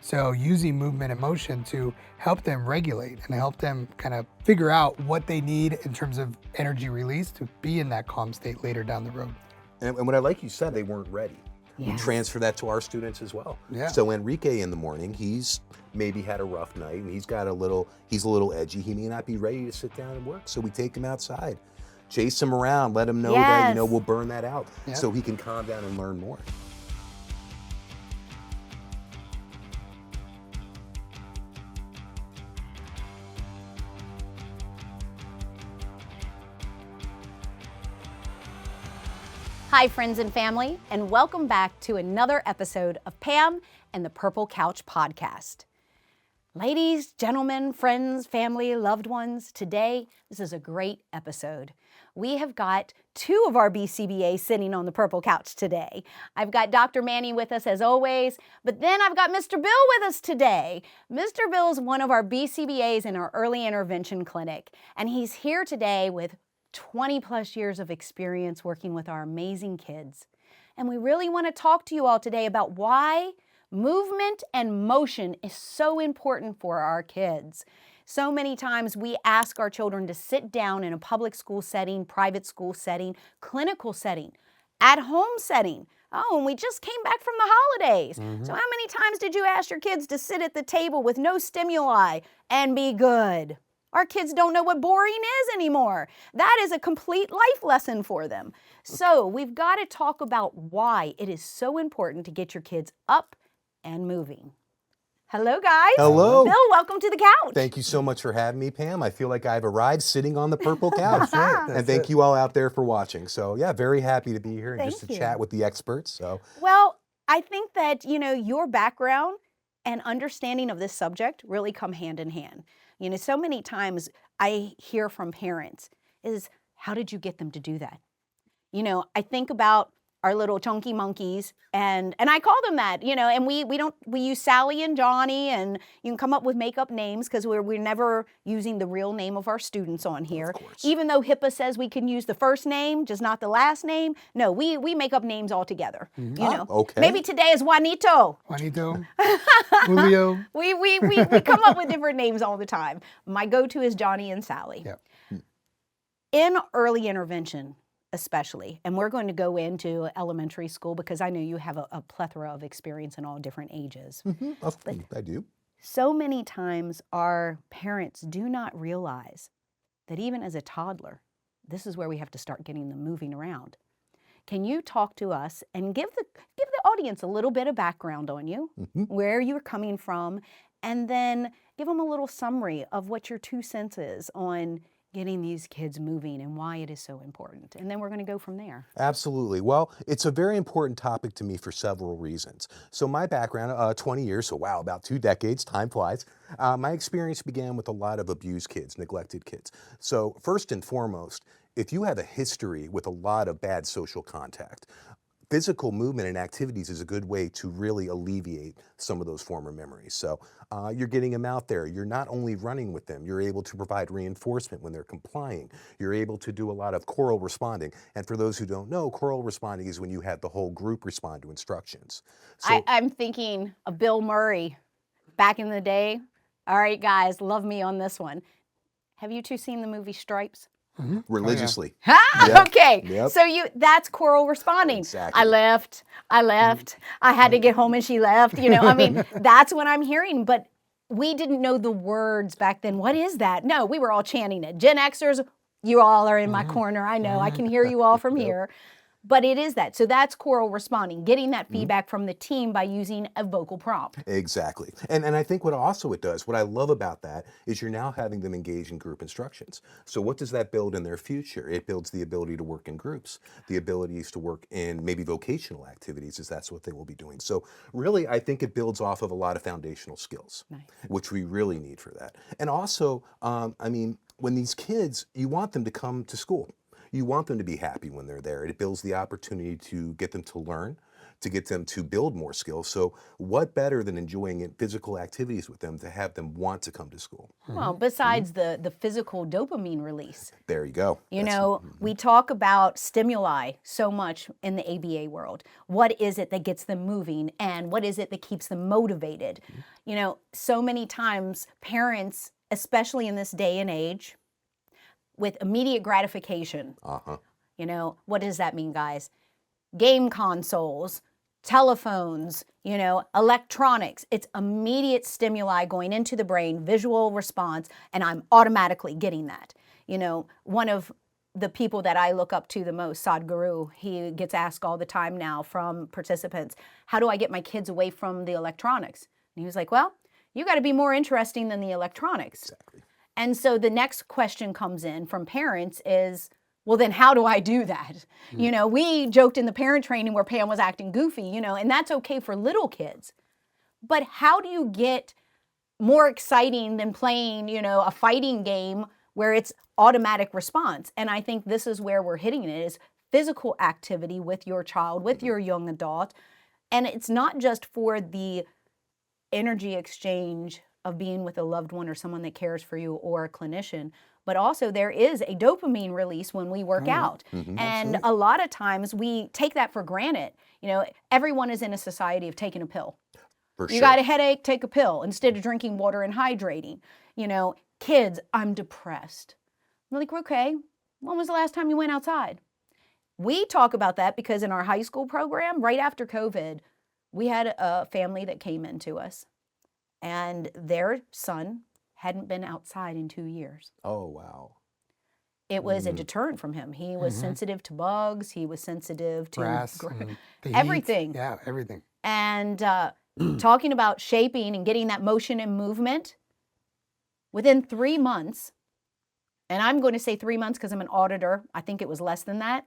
So using movement and motion to help them regulate and help them kind of figure out what they need in terms of energy release to be in that calm state later down the road. And what I like you said, they weren't ready. Yes. We transfer that to our students as well. Yeah. So Enrique in the morning, he's maybe had a rough night and he's a little edgy. He may not be ready to sit down and work. So we take him outside, chase him around, let him know that, we'll burn that out so he can calm down and learn more. Hi, friends and family, and welcome back to another episode of Pam and the Purple Couch podcast. Ladies, gentlemen, friends, family, loved ones, today, this is a great episode. We have got two of our BCBAs sitting on the Purple Couch today. I've got Dr. Manny with us as always, but then I've got Mr. Bill with us today. Mr. Bill's one of our BCBAs in our early intervention clinic, and he's here today with 20 plus years of experience working with our amazing kids. And we really want to talk to you all today about why movement and motion is so important for our kids. So many times we ask our children to sit down in a public school setting, private school setting, clinical setting, at home setting. Oh, and we just came back from the holidays. So how many times did you ask your kids to sit at the table with no stimuli and be good? Our kids don't know what boring is anymore. That is a complete life lesson for them. So we've got to talk about why it is so important to get your kids up and moving. Hello, guys. Hello. Bill, welcome to the couch. Thank you so much for having me, Pam. I feel like I've arrived sitting on the purple couch. And thank you all out there for watching. So yeah, very happy to be here and just to chat with the experts. So well, I think that, your background and understanding of this subject really come hand in hand. So many times I hear from parents is, how did you get them to do that? I think about our little chunky monkeys, and I call them that, and we use Sally and Johnny, and you can come up with make-up names because we're never using the real name of our students on here. Even though HIPAA says we can use the first name, just not the last name. No, we make up names all together. Okay. Maybe today is Juanito. Julio. We come up with different names all the time. My go-to is Johnny and Sally. Yep. In early intervention, especially, and we're going to go into elementary school because I know you have a plethora of experience in all different ages. I do. So many times our parents do not realize that even as a toddler, this is where we have to start getting them moving around. Can you talk to us and give the audience a little bit of background on you, where you're coming from, and then give them a little summary of what your 2 cents is on getting these kids moving and why it is so important. And then we're going to go from there. Absolutely. Well, it's a very important topic to me for several reasons. So my background, 20 years, so wow, about 2 decades, time flies. My experience began with a lot of abused kids, neglected kids. So first and foremost, if you have a history with a lot of bad social contact, physical movement and activities is a good way to really alleviate some of those former memories. So you're getting them out there. You're not only running with them, you're able to provide reinforcement when they're complying. You're able to do a lot of choral responding. And for those who don't know, choral responding is when you have the whole group respond to instructions. So, I'm thinking of Bill Murray back in the day. All right, guys, love me on this one. Have you 2 seen the movie Stripes? religiously. Okay, so that's choral responding. Exactly. I left, I had to get home and she left, that's what I'm hearing, but we didn't know the words back then. What is that? No, we were all chanting it. Gen Xers, you all are in my corner. I know, I can hear you all from here. But it is that. So that's choral responding, getting that feedback from the team by using a vocal prompt. Exactly. And I think what also it does, what I love about that is you're now having them engage in group instructions. So what does that build in their future? It builds the ability to work in groups, the abilities to work in maybe vocational activities, as that's what they will be doing. So really, I think it builds off of a lot of foundational skills, which we really need for that. And also, when these kids, you want them to come to school. You want them to be happy when they're there. It builds the opportunity to get them to learn, to get them to build more skills. So what better than enjoying physical activities with them to have them want to come to school? Well, besides the physical dopamine release. There you go. You know, we talk about stimuli so much in the ABA world. What is it that gets them moving, and what is it that keeps them motivated? You know, so many times parents, especially in this day and age, with immediate gratification. You know, what does that mean, guys? Game consoles, telephones, you know, electronics. It's immediate stimuli going into the brain, visual response, and I'm automatically getting that. You know, one of the people that I look up to the most, Sadhguru, he gets asked all the time now from participants, how do I get my kids away from the electronics? And he was like, well, you got to be more interesting than the electronics. Exactly. And so the next question comes in from parents is, well, then how do I do that? You know, we joked in the parent training where Pam was acting goofy, you know, and that's okay for little kids. But how do you get more exciting than playing, you know, a fighting game where it's automatic response? And I think this is where we're hitting it, is physical activity with your child, with your young adult. And it's not just for the energy exchange of being with a loved one or someone that cares for you or a clinician, but also there is a dopamine release when we work out. And a lot of times we take that for granted. You know, everyone is in a society of taking a pill. You got a headache, take a pill instead of drinking water and hydrating. You know, kids, I'm depressed. I'm like, okay, when was the last time you went outside? We talk about that because in our high school program, right after COVID, we had a family that came into us, and their son hadn't been outside in 2 years. Oh, wow. It was a deterrent from him. He was sensitive to bugs. He was sensitive to Grass, everything. Yeah, everything. And talking about shaping and getting that motion and movement, within 3 months, and I'm going to say 3 months because I'm an auditor. I think it was less than that.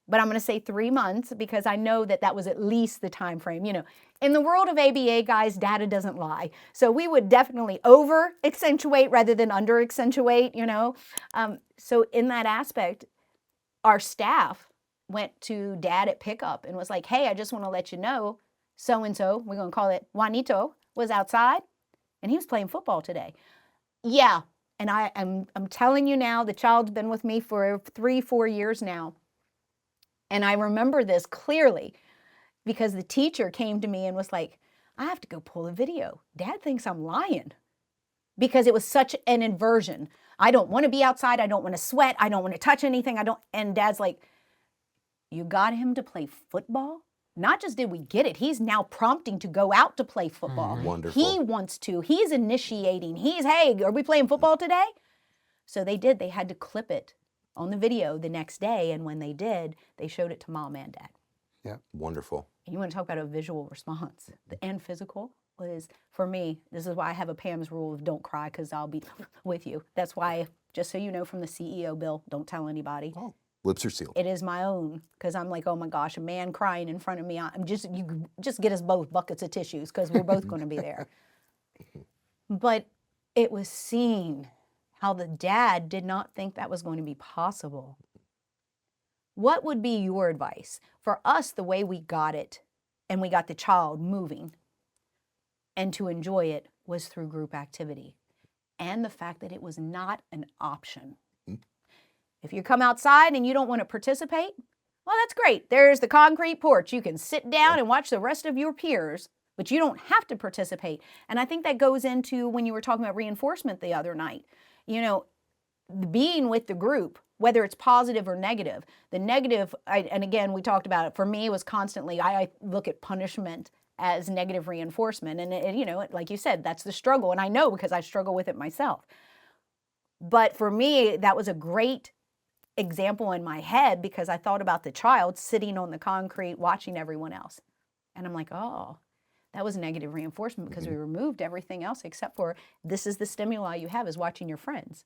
But I'm going to say 3 months because I know that that was at least the time frame. You know, in the world of ABA, guys, data doesn't lie. So we would definitely over-accentuate rather than under-accentuate, you know. So in that aspect, our staff went to dad at pickup and was like, hey, I just want to let you know, so-and-so, we're going to call it Juanito, was outside, and he was playing football today. Yeah, and I'm telling you now, the child's been with me for 3-4 years now. And I remember this clearly because the teacher came to me and was like, I have to go pull a video. Dad thinks I'm lying because it was such an inversion. I don't want to be outside. I don't want to sweat. I don't want to touch anything. And Dad's like, you got him to play football? Not just did we get it, he's now prompting to go out to play football. Wonderful. He wants to. He's initiating. Hey, are we playing football today? So they did. They had to clip it on the video the next day, and when they did, they showed it to mom and dad. Yeah. Wonderful. And you want to talk about a visual response. And physical is, for me, this is why I have a Pam's rule of don't cry because I'll be with you. That's why, just so you know from the CEO bill, don't tell anybody. Oh, lips are sealed. It is my own because I'm like, oh my gosh, a man crying in front of me. You just get us both buckets of tissues because we're both going to be there. But it was seen how the dad did not think that was going to be possible. What would be your advice? For us, the way we got it, and we got the child moving, and to enjoy it was through group activity. And the fact that it was not an option. If you come outside and you don't want to participate, well, that's great. There's the concrete porch. You can sit down and watch the rest of your peers, but you don't have to participate. And I think that goes into when you were talking about reinforcement the other night. You know, being with the group, whether it's positive or negative, the negative, and again, we talked about it, for me, it was constantly, I look at punishment as negative reinforcement. And, you know, like you said, that's the struggle. And I know because I struggle with it myself. But for me, that was a great example in my head because I thought about the child sitting on the concrete watching everyone else. And I'm like, oh, that was negative reinforcement because we removed everything else except for this is the stimuli you have is watching your friends.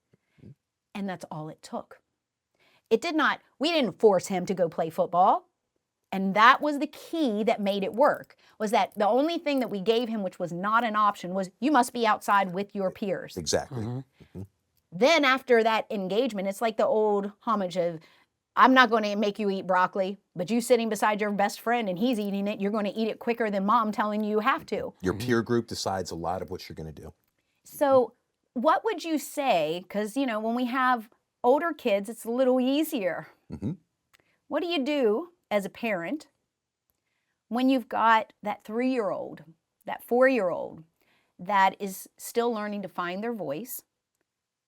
And that's all it took. We didn't force him to go play football. And that was the key that made it work, was that the only thing that we gave him, which was not an option, was you must be outside with your peers. Exactly. Then after that engagement, it's like the old homage of, I'm not going to make you eat broccoli, but you sitting beside your best friend and he's eating it, you're going to eat it quicker than mom telling you have to. Your peer group decides a lot of what you're going to do. So what would you say, because, when we have older kids, it's a little easier. What do you do as a parent when you've got that 3-year-old, that 4-year-old that is still learning to find their voice?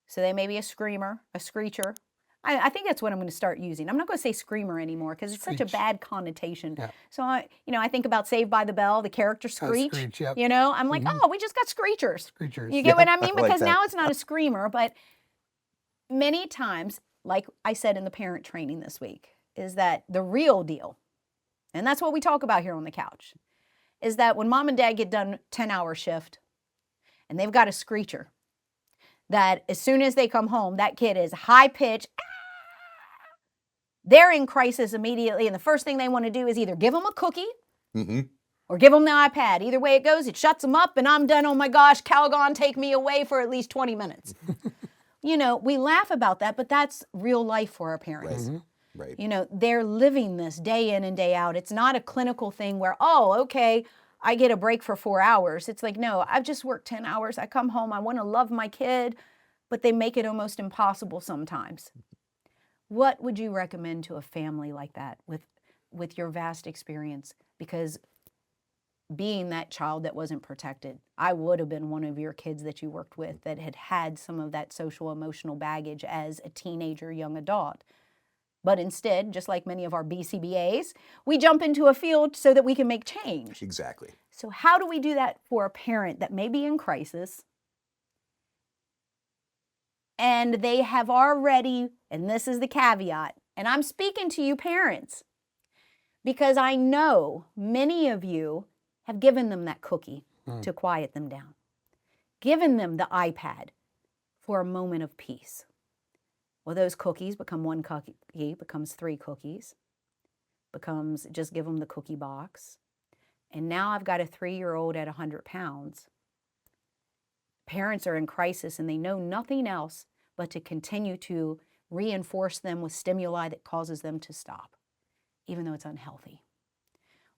So they may be a screamer, a screecher. I think that's what I'm going to start using. I'm not going to say screamer anymore because it's such a bad connotation. Yeah. So I think about Saved by the Bell, the character Screech. Screech, yep. I'm like, oh, we just got screechers. Screechers. You get what I mean? Because now it's not a screamer, but many times, like I said in the parent training this week, is that the real deal, and that's what we talk about here on the couch, is that when mom and dad get done 10-hour shift and they've got a screecher, that as soon as they come home, that kid is high-pitched, they're in crisis immediately, and the first thing they want to do is either give them a cookie or give them the iPad. Either way it goes, it shuts them up, and I'm done. Oh my gosh, Calgon, take me away for at least 20 minutes. We laugh about that, but that's real life for our parents. Right. They're living this day in and day out. It's not a clinical thing where, oh, okay, I get a break for 4 hours. It's like, no, I've just worked 10 hours. I come home, I want to love my kid, but they make it almost impossible sometimes. What would you recommend to a family like that with your vast experience? Because being that child that wasn't protected, I would have been one of your kids that you worked with that had had some of that social emotional baggage as a teenager, young adult. But instead, just like many of our BCBAs, we jump into a field so that we can make change. Exactly. So how do we do that for a parent that may be in crisis and they have already, and this is the caveat, and I'm speaking to you parents because I know many of you have given them that cookie to quiet them down, given them the iPad for a moment of peace. Well, those cookies become 1 cookie, becomes 3 cookies, becomes just give them the cookie box. And now I've got a 3-year-old at 100 pounds. Parents are in crisis and they know nothing else but to continue to reinforce them with stimuli that causes them to stop, even though it's unhealthy.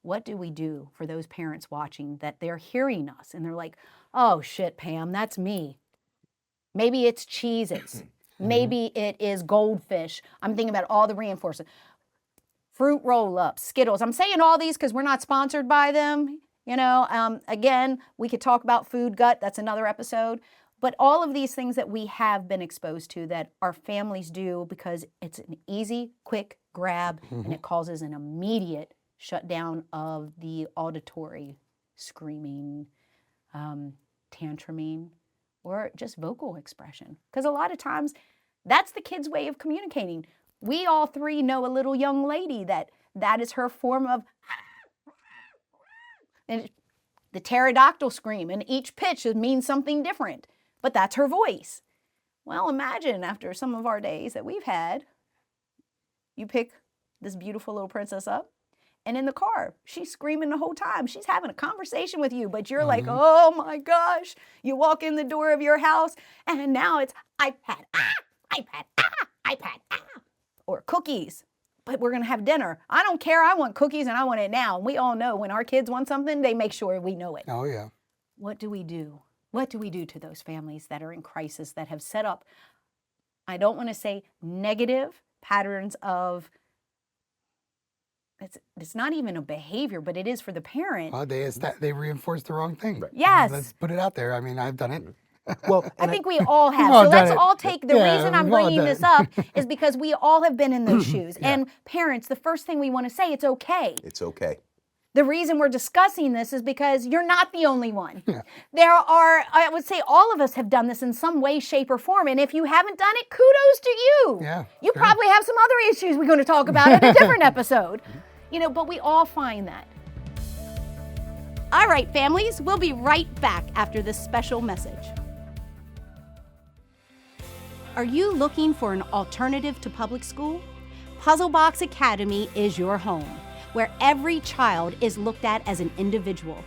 What do we do for those parents watching that they're hearing us and they're like, oh shit, Pam, that's me. Maybe it's Cheez-Its. Maybe it is Goldfish. I'm thinking about all the reinforcement. Fruit roll-ups, Skittles. I'm saying all these because we're not sponsored by them. Again, we could talk about food gut. That's another episode. But all of these things that we have been exposed to that our families do because it's an easy, quick grab and it causes an immediate shutdown of the auditory screaming, tantruming, or just vocal expression. Because a lot of times that's the kid's way of communicating. We all 3 know a little young lady that is her form of and the pterodactyl scream, and each pitch means something different, but that's her voice. Well, imagine after some of our days that we've had, you pick this beautiful little princess up, and in the car, she's screaming the whole time. She's having a conversation with you, but you're like, oh my gosh. You walk in the door of your house, and now it's iPad, iPad, iPad, or cookies. But we're going to have dinner. I don't care. I want cookies, and I want it now. And we all know when our kids want something, they make sure we know it. Oh, yeah. What do we do? What do we do to those families that are in crisis, that have set up, I don't want to say negative patterns of, it's not even a behavior, but it is for the parent. Well, they reinforce the wrong thing. Right. Yes. Let's put it out there. I mean, I've done it. Well, I think we all have. all So let's done it. all take, the Yeah, reason I'm we've all bringing done this it. up is because we all have been in those shoes. And parents, the first thing we want to say, it's okay. it's okay. The reason we're discussing this is because you're not the only one. There are, I would say all of us have done this in some way, shape, or form. And if you haven't done it, kudos to you. Yeah, You sure. probably have some other issues we're going to talk about in a different episode. But we all find that. All right, families, we'll be right back after this special message. Are you looking for an alternative to public school? Puzzle Box Academy is your home, where every child is looked at as an individual.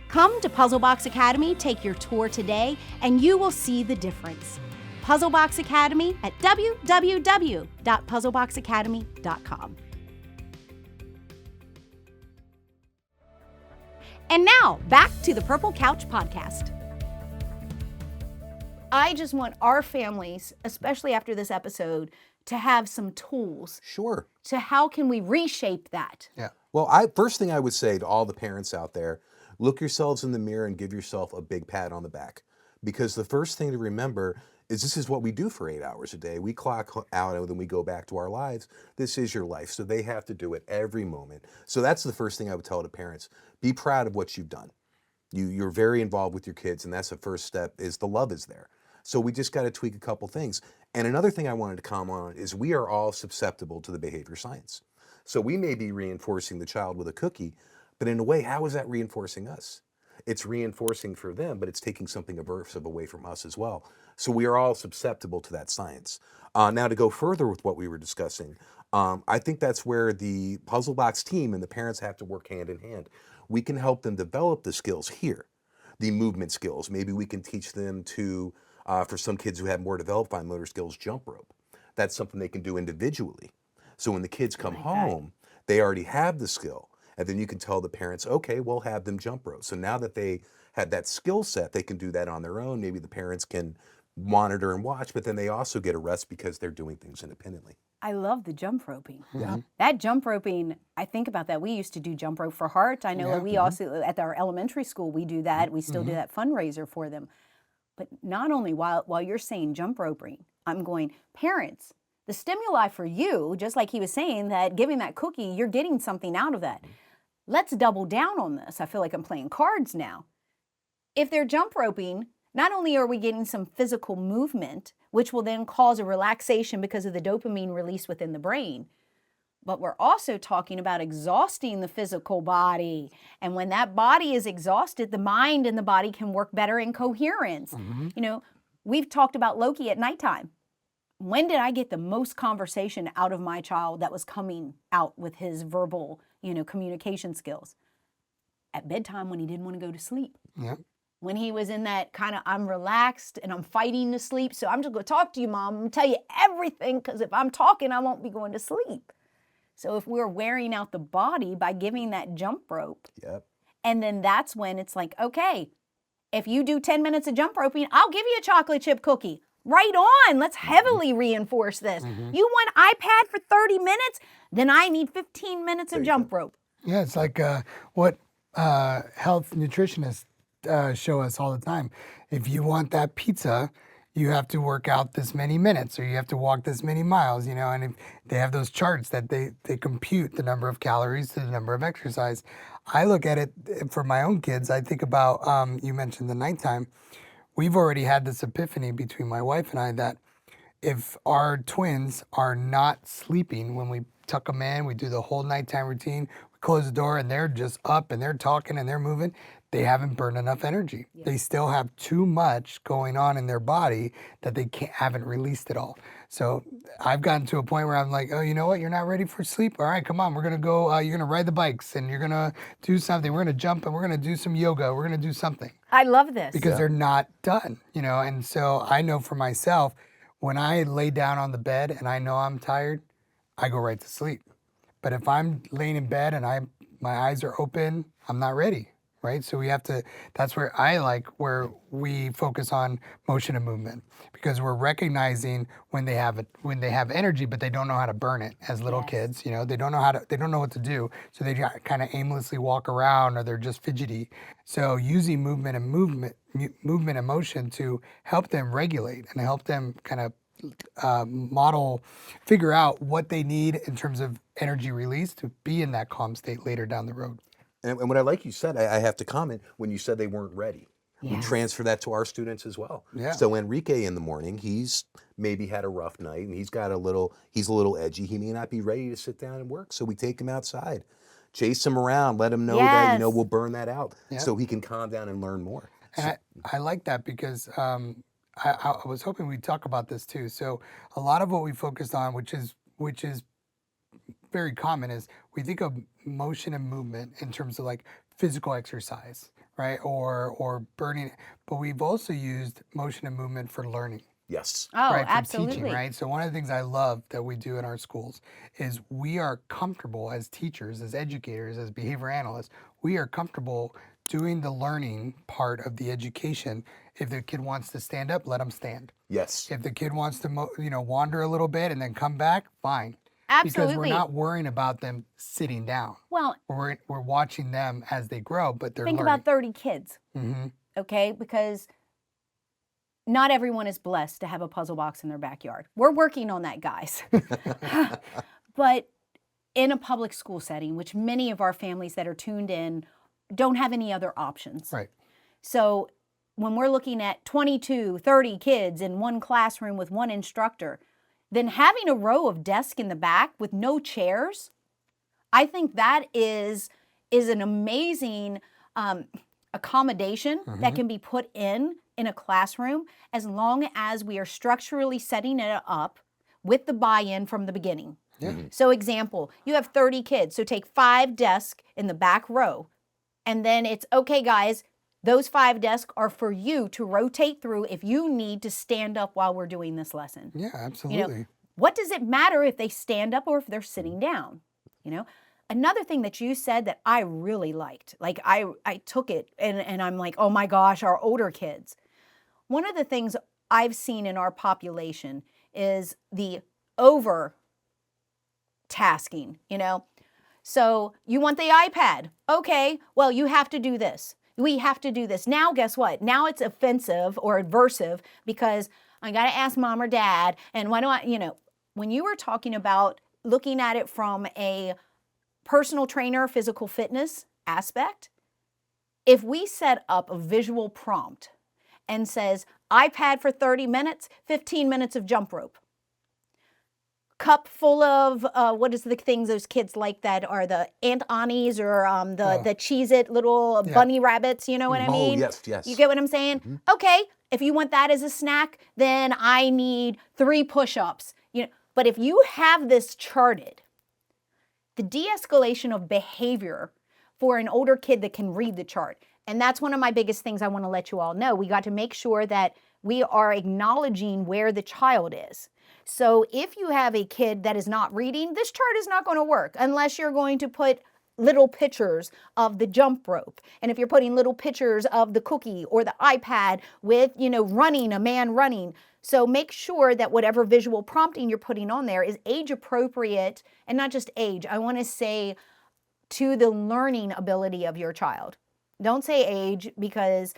Come to Puzzle Box Academy, take your tour today, and you will see the difference. Puzzle Box Academy at www.puzzleboxacademy.com. And now, back to the Purple Couch Podcast. I just want our families, especially after this episode, to have some tools. Sure. So how can we reshape that? Yeah. Well, first thing I would say to all the parents out there, look yourselves in the mirror and give yourself a big pat on the back. Because the first thing to remember is this is what we do for 8 hours a day. We clock out and then we go back to our lives. This is your life. So they have to do it every moment. So that's the first thing I would tell the parents. Be proud of what you've done. You're very involved with your kids, and that's the first step, is the love is there. So we just got to tweak a couple things. And another thing I wanted to comment on is we are all susceptible to the behavior science. So we may be reinforcing the child with a cookie, but in a way, how is that reinforcing us? It's reinforcing for them, but it's taking something aversive away from us as well. So we are all susceptible to that science. Now, to go further with what we were discussing, I think that's where the Puzzle Box team and the parents have to work hand in hand. We can help them develop the skills here, the movement skills. Maybe we can teach them to, for some kids who have more developed fine motor skills, jump rope. That's something they can do individually. So when the kids come home, they already have the skill. And then you can tell the parents, okay, we'll have them jump rope. So now that they had that skill set, they can do that on their own. Maybe the parents can monitor and watch, but then they also get a rest because they're doing things independently. I love the jump roping. Yeah. That jump roping, I think about that. We used to do jump rope for Heart. I know that we also, at our elementary school, we do that. We still do that fundraiser for them. But not only while you're saying jump roping, I'm going, parents, the stimuli for you, just like he was saying, that giving that cookie, you're getting something out of that. Let's double down on this. I feel like I'm playing cards now. If they're jump roping, not only are we getting some physical movement, which will then cause a relaxation because of the dopamine release within the brain, but we're also talking about exhausting the physical body. And when that body is exhausted, the mind and the body can work better in coherence. You know, we've talked about Loki at nighttime. When did I get the most conversation out of my child that was coming out with his verbal, communication skills? At bedtime, when he didn't want to go to sleep. Yep. When he was in that kind of, I'm relaxed and I'm fighting to sleep, so I'm just going to talk to you, Mom. I'm going to tell you everything, because if I'm talking, I won't be going to sleep. So if we're wearing out the body by giving that jump rope, and then that's when it's like, okay, if you do 10 minutes of jump roping, I'll give you a chocolate chip cookie. Right on. Let's heavily reinforce this. You want iPad for 30 minutes? Then I need 15 minutes of jump rope. Yeah, it's like what health nutritionists show us all the time. If you want that pizza, you have to work out this many minutes, or you have to walk this many miles, and if they have those charts that they compute the number of calories to the number of exercise. I look at it for my own kids. I think about, you mentioned the nighttime. We've already had this epiphany between my wife and I that if our twins are not sleeping when we tuck them in, we do the whole nighttime routine, we close the door and they're just up and they're talking and they're moving, they haven't burned enough energy. Yeah. They still have too much going on in their body that they haven't released it all. So I've gotten to a point where I'm like, oh, you know what? You're not ready for sleep? All right, come on. We're going to go, you're going to ride the bikes and you're going to do something. We're going to jump and we're going to do some yoga. We're going to do something. I love this. Because they're not done, and so I know for myself, when I lay down on the bed and I know I'm tired, I go right to sleep. But if I'm laying in bed and my eyes are open, I'm not ready, right? So we have to, that's where where we focus on motion and movement, because we're recognizing when they have energy, but they don't know how to burn it as little kids, they don't know what to do. So they kind of aimlessly walk around, or they're just fidgety. So using movement and motion to help them regulate and help them kind of figure out what they need in terms of energy release to be in that calm state later down the road. And what I like you said, I have to comment, when you said they weren't ready. We transfer that to our students as well. Yeah. So Enrique in the morning, he's maybe had a rough night and he's a little edgy. He may not be ready to sit down and work. So we take him outside, chase him around, let him know that, we'll burn that out so he can calm down and learn more. And I like that because I was hoping we'd talk about this too. So a lot of what we focused on, which is very common, is we think of motion and movement in terms of like physical exercise, right? Or burning, but we've also used motion and movement for learning. Yes. Oh, right, for absolutely. teaching, right? So one of the things I love that we do in our schools is we are comfortable as teachers, as educators, as behavior analysts, we are comfortable doing the learning part of the education. If the kid wants to stand up, let them stand. Yes. If the kid wants to, wander a little bit and then come back, fine. Because we're Absolutely. not worrying about them sitting down. Well, We're watching them as they grow, but they're think learning. about 30 kids, Mm-hmm. okay? Because not everyone is blessed to have a puzzle box in their backyard. We're working on that, guys. But in a public school setting, which many of our families that are tuned in don't have any other options. Right. So when we're looking at 22, 30 kids in one classroom with one instructor, then having a row of desks in the back with no chairs, I think that is an amazing accommodation that can be put in a classroom as long as we are structurally setting it up with the buy-in from the beginning. Yeah. So example, you have 30 kids, so take 5 desks in the back row, and then it's, okay, guys, those 5 desks are for you to rotate through if you need to stand up while we're doing this lesson. Yeah, absolutely. What does it matter if they stand up or if they're sitting down? Another thing that you said that I really liked, like I took it and I'm like, oh my gosh, our older kids. One of the things I've seen in our population is the over-tasking, So you want the iPad. Okay, well, you have to do this. We have to do this. Now, guess what? Now it's offensive or aversive because I got to ask mom or dad. And why do I, when you were talking about looking at it from a personal trainer, physical fitness aspect, if we set up a visual prompt and says, iPad for 30 minutes, 15 minutes of jump rope, cup full of, what is the things those kids like that are the Aunt Annie's or the Cheez-It little bunny rabbits, you know what I mean? Oh, yes. You get what I'm saying? Mm-hmm. Okay, if you want that as a snack, then I need 3 push-ups. But if you have this charted, the de-escalation of behavior for an older kid that can read the chart, and that's one of my biggest things I want to let you all know. We got to make sure that we are acknowledging where the child is. So if you have a kid that is not reading, this chart is not going to work unless you're going to put little pictures of the jump rope. And if you're putting little pictures of the cookie or the iPad with, running, a man running. So make sure that whatever visual prompting you're putting on there is age appropriate, and not just age. I want to say to the learning ability of your child. Don't say age, because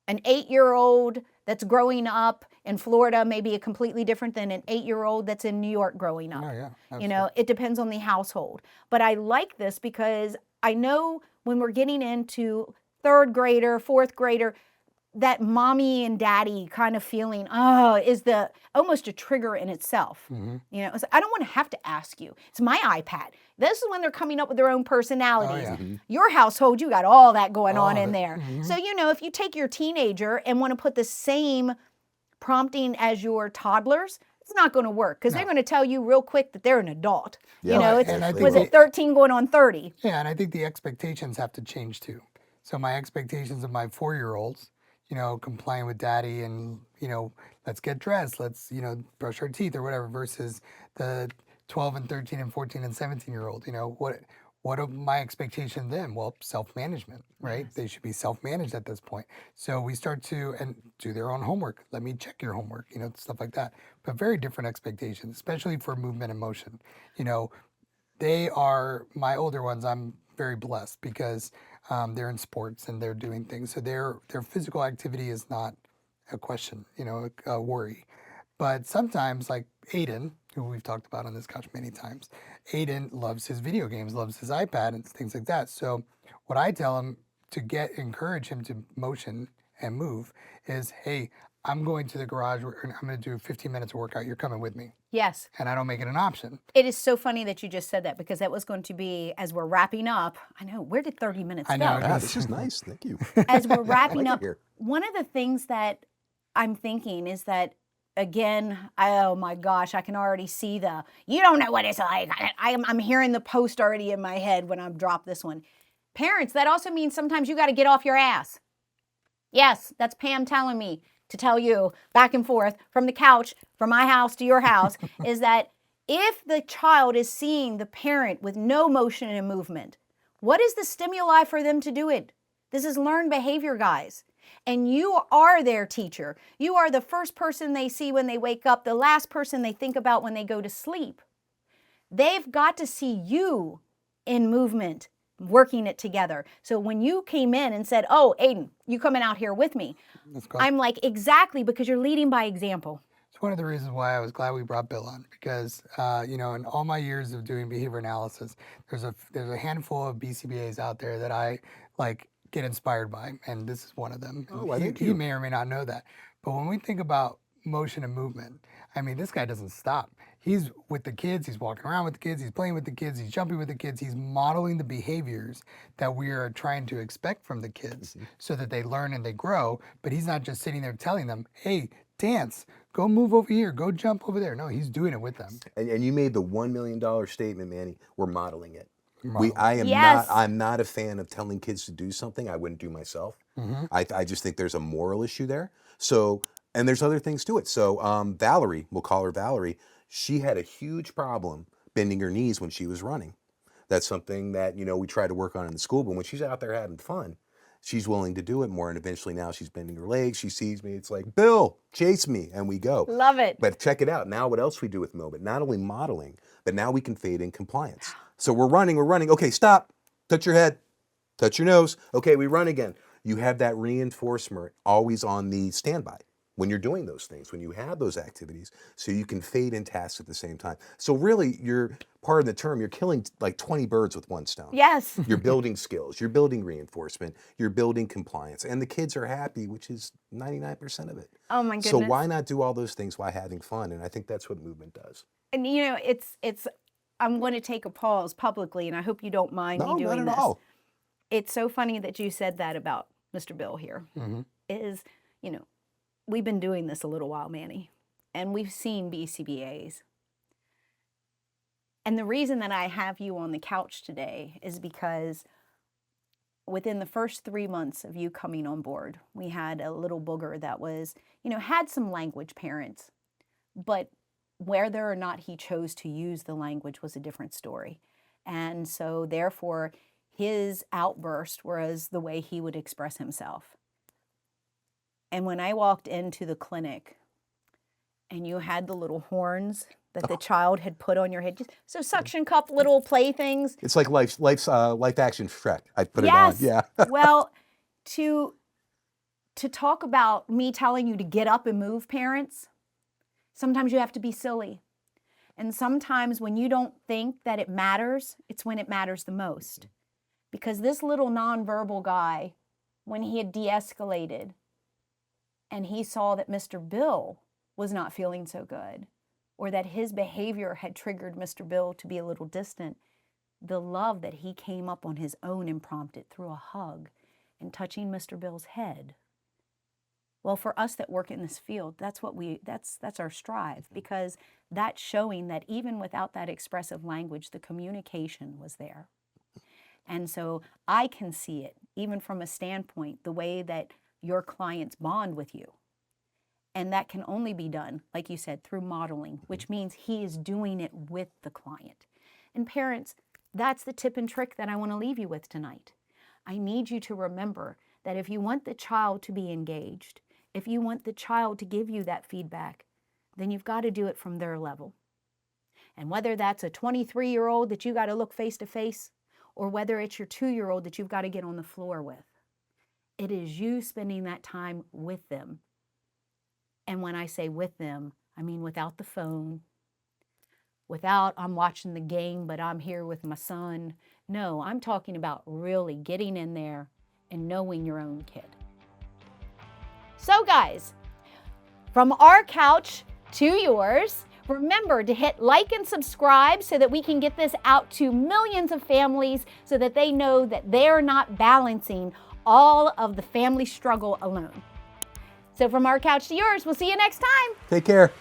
an 8-year-old that's growing up in Florida may be completely different than an 8-year-old that's in New York growing up. Oh, yeah. Absolutely. It depends on the household. But I like this because I know when we're getting into 3rd grader, 4th grader, that mommy and daddy kind of feeling, is almost a trigger in itself. Mm-hmm. So I don't want to have to ask you. It's my iPad. This is when they're coming up with their own personalities. Oh, yeah. Your household, you got all that going All on of in it. there. Mm-hmm. So, if you take your teenager and want to put the same prompting as your toddlers, it's not going to work because they're going to tell you real quick that they're an adult. Yeah. It's, And I think was it 13 going on 30? Yeah, and I think the expectations have to change too. So my expectations of my 4-year-olds, complying with daddy and, let's get dressed, let's, brush our teeth or whatever, versus the 12 and 13 and 14 and 17-year-old, what are my expectations then? Well, self-management, right? Yes. They should be self-managed at this point. So we start to do their own homework. Let me check your homework, stuff like that. But very different expectations, especially for movement and motion. They are, my older ones, I'm very blessed because they're in sports and they're doing things. So their physical activity is not a question, a worry. But sometimes, like Aiden, who we've talked about on this couch many times, Aiden loves his video games, loves his iPad and things like that. So what I tell him to encourage him to motion and move is, hey, I'm going to the garage and I'm going to do 15 minutes of workout. You're coming with me. Yes. And I don't make it an option. It is so funny that you just said that, because that was going to be, as we're wrapping up, I know, where did 30 minutes I know. go? Yeah, this is nice. Thank you. As we're wrapping up, here. one of the things that I'm thinking is that, again, oh my gosh, I can already see you don't know what it's like. I'm hearing the post already in my head when I'm dropped this one. Parents, that also means sometimes you got to get off your ass. Yes, that's Pam telling me. to tell you back and forth from the couch, from my house to your house, is that if the child is seeing the parent with no motion and movement, what is the stimuli for them to do it? This is learned behavior, guys. And you are their teacher. You are the first person they see when they wake up, the last person they think about when they go to sleep. They've got to see you in movement, working it together. So when you came in and said, oh, Aiden, you coming out here with me? I'm like, exactly, because you're leading by example. It's one of the reasons why I was glad we brought Bill on, because in all my years of doing behavior analysis, there's a handful of BCBAs out there that I get inspired by, and this is one of them. Oh, I think you may or may not know that, but when we think about motion and movement, I mean, this guy doesn't stop. He's with the kids, he's walking around with the kids, he's playing with the kids, he's jumping with the kids, he's modeling the behaviors that we are trying to expect from the kids so that they learn and they grow, but he's not just sitting there telling them, hey, dance, go move over here, go jump over there. No, he's doing it with them. And you made the $1 million statement, Manny. We're modeling it. Yes. I'm not a fan of telling kids to do something I wouldn't do myself. I just think there's a moral issue there. So, and there's other things to it. So Valerie, we'll call her Valerie, she had a huge problem bending her knees when she was running. That's something that, we try to work on in the school, but when she's out there having fun, she's willing to do it more. And eventually now she's bending her legs. She sees me. It's like, Bill, chase me. And we go. Love it. But check it out. Now what else we do with movement? Not only modeling, but now we can fade in compliance. So we're running. Okay, stop. Touch your head. Touch your nose. Okay, we run again. You have that reinforcement always on the standby when you're doing those things, when you have those activities, so you can fade in tasks at the same time. So really, you're, pardon the term, you're killing like 20 birds with one stone. Yes. You're building skills, you're building reinforcement, you're building compliance, and the kids are happy, which is 99% of it. Oh my goodness. So why not do all those things while having fun? And I think that's what movement does. And it's I'm going to take a pause publicly, and I hope you don't mind me doing not this. at all. It's so funny that you said that about Mr. Bill here. We've been doing this a little while, Manny, and we've seen BCBAs. And the reason that I have you on the couch today is because within the first 3 months of you coming on board, we had a little booger that was, had some language parents, but whether or not he chose to use the language was a different story. And so therefore, his outburst was the way he would express himself. And when I walked into the clinic and you had the little horns that the child had put on your head, so suction cup little playthings. It's like life action Shrek. I put Yes. it on. Yeah. Well, to talk about me telling you to get up and move, parents, sometimes you have to be silly. And sometimes when you don't think that it matters, it's when it matters the most. Because this little nonverbal guy, when he had de-escalated and he saw that Mr. Bill was not feeling so good, or that his behavior had triggered Mr. Bill to be a little distant, the love that he came up on his own and prompted through a hug and touching Mr. Bill's head. Well, for us that work in this field, that's our strive, because that's showing that even without that expressive language, the communication was there. And so I can see it, even from a standpoint, the way that your clients bond with you. And that can only be done, like you said, through modeling, which means he is doing it with the client. And parents, that's the tip and trick that I want to leave you with tonight. I need you to remember that if you want the child to be engaged, if you want the child to give you that feedback, then you've got to do it from their level. And whether that's a 23-year-old that you got to look face to face, or whether it's your 2-year-old that you've got to get on the floor with, it is you spending that time with them. And when I say with them, I mean without the phone, without I'm watching the game, but I'm here with my son. No, I'm talking about really getting in there and knowing your own kid. So guys, from our couch to yours, remember to hit like and subscribe so that we can get this out to millions of families so that they know that they're not balancing all of the family struggle alone. So from our couch to yours, we'll see you next time. Take care.